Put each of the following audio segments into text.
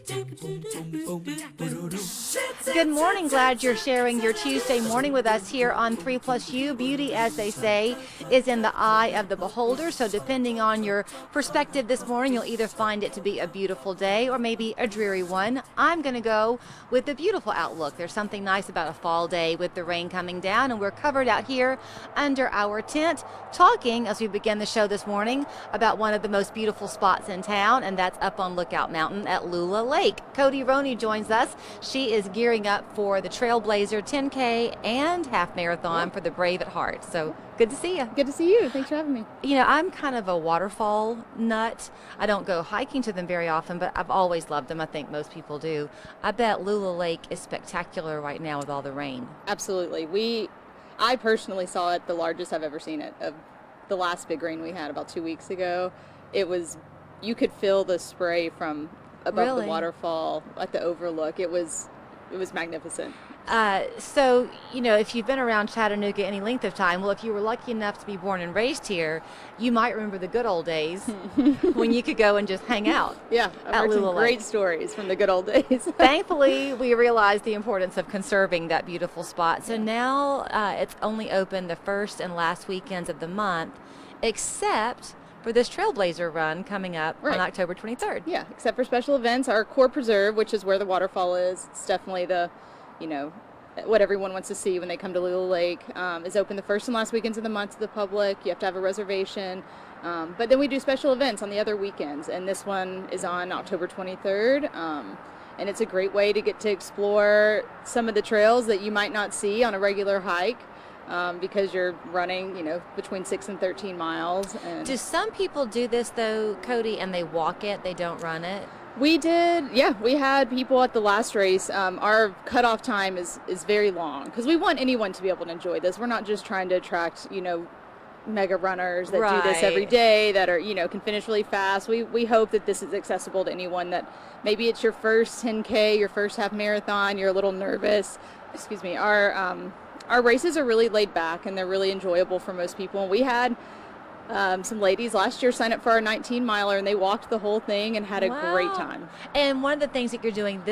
Good morning. Glad you're sharing your Tuesday morning with us here on 3+U. Beauty, as they say, is in the eye of the beholder. So depending on your perspective this morning, you'll either find it to be a beautiful day or maybe a dreary one. I'm going to go with the beautiful outlook. There's something nice about a fall day with the rain coming down, and we're covered out here under our tent talking as we begin the show this morning about one of the most beautiful spots in town, and that's up on Lookout Mountain at Lula Lake. Cody Roney joins us. She is gearing up for the Trailblazer 10K and half marathon for the brave at heart. So good to see you. Good to see you. Thanks for having me. You know, I'm kind of a waterfall nut. I don't go hiking to them very often, but I've always loved them. I think most people do. I bet Lula Lake is spectacular right now with all the rain. Absolutely. I personally saw it the largest I've ever seen it. Of the last big rain we had about 2 weeks ago, you could feel the spray from above the waterfall at the overlook. It was magnificent. So, you know, if you've been around Chattanooga any length of time, well, if you were lucky enough to be born and raised here, you might remember the good old days when you could go and just hang out. Yeah, I've heard some great stories from the good old days. Thankfully, we realized the importance of conserving that beautiful spot. So now it's only open the first and last weekends of the month, except for this Trailblazer run coming up on October 23rd. Yeah, except for special events. Our core preserve, which is where the waterfall is, it's definitely what everyone wants to see when they come to Lula Lake, is open the first and last weekends of the month to the public. You have to have a reservation. But then we do special events on the other weekends, and this one is on October 23rd. And it's a great way to get to explore some of the trails that you might not see on a regular hike. Because you're running, between 6 and 13 miles. And do some people do this, though, Cody, and they walk it, they don't run it? We did, yeah. We had people at the last race. Our cutoff time is very long because we want anyone to be able to enjoy this. We're not just trying to attract, mega runners that do this every day that are, can finish really fast. We hope that this is accessible to anyone that maybe it's your first 10K, your first half marathon, you're a little nervous. Excuse me. Our races are really laid back and they're really enjoyable for most people. And we had some ladies last year sign up for our 19-miler and they walked the whole thing and had a great time. And one of the things that you're doing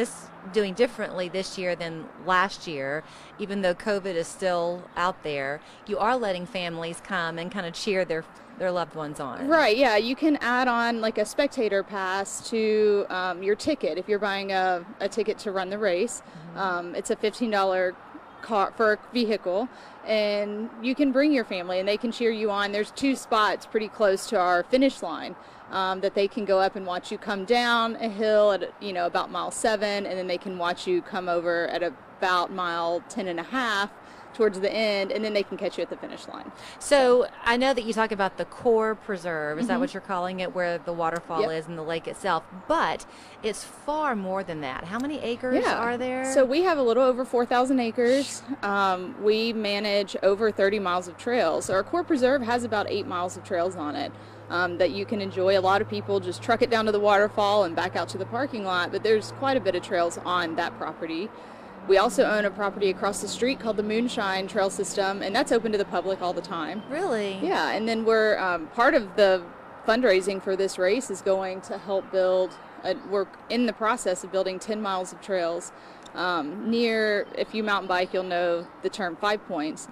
differently this year than last year, even though COVID is still out there, you are letting families come and kind of cheer their loved ones on. Right, yeah. You can add on like a spectator pass to your ticket if you're buying a ticket to run the race. It's a $15 car for a vehicle, and you can bring your family and they can cheer you on. There's 2 spots pretty close to our finish line that they can go up and watch you come down a hill at about mile 7, and then they can watch you come over at about mile 10.5 towards the end, and then they can catch you at the finish line. So I know that you talk about the core preserve, is that what you're calling it, where the waterfall is and the lake itself, but it's far more than that. How many acres are there? So we have a little over 4,000 acres. We manage over 30 miles of trails. So our core preserve has about 8 miles of trails on it that you can enjoy. A lot of people just truck it down to the waterfall and back out to the parking lot, but there's quite a bit of trails on that property. We also own a property across the street called the Moonshine Trail System, and that's open to the public all the time. Really? Yeah, and then we're part of the fundraising for this race is going to help we're in the process of building 10 miles of trails near, if you mountain bike, you'll know the term 5 Points.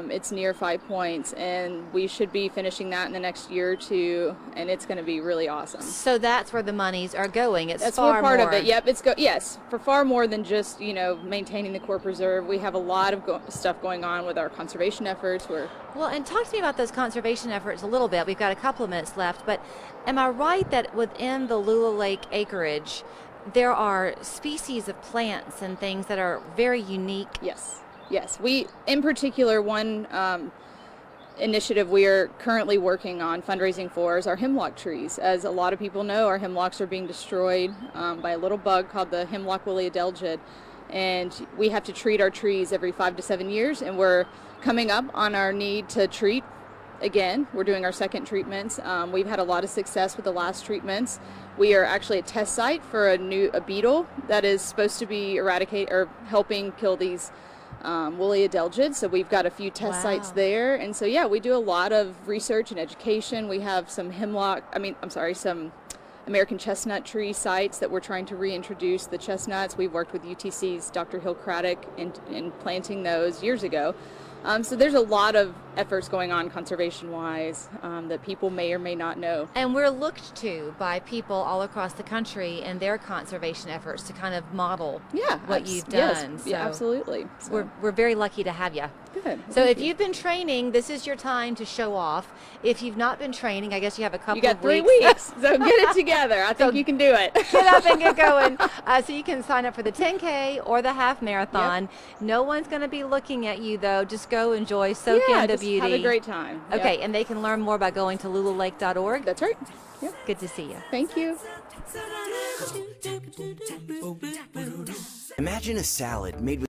It's near 5 Points, and we should be finishing that in the next year or 2, and it's going to be really awesome. So that's where the monies are going. That's far part of it. Yep, yes, for far more than just maintaining the core preserve. We have a lot of stuff going on with our conservation efforts. Well, and talk to me about those conservation efforts a little bit. We've got a couple of minutes left, but am I right that within the Lula Lake acreage there are species of plants and things that are very unique? Yes. We, in particular, one initiative we are currently working on fundraising for is our hemlock trees. As a lot of people know, our hemlocks are being destroyed by a little bug called the Hemlock Trees, and we have to treat our trees every 5 to 7 years, and we're coming up on our need to treat again. We're doing our second treatments. We've had a lot of success with the last treatments. We are actually a test site for a beetle that is supposed to be helping kill these woolly adelgids. So we've got a few test sites there. And so, we do a lot of research and education. We have some American chestnut tree sites that we're trying to reintroduce the chestnuts. We've worked with UTC's Dr. Hill Craddock in planting those years ago. So there's a lot of efforts going on conservation-wise that people may or may not know. And we're looked to by people all across the country in their conservation efforts to kind of model what you've done. Yes, yeah, absolutely. So. We're very lucky to have you. Good. So if you've been training, this is your time to show off. If you've not been training, I guess you have a couple You got of 3 weeks. weeks, so get it together. I think you can do it. Get up and get going. So you can sign up for the 10K or the half marathon. Yep. No one's going to be looking at you, though. Just go enjoy, soak in the just beauty. have a great time. Okay, Yep. and they can learn more by going to lulalake.org. That's right. Yep. Good to see you. Thank you. Imagine a salad made with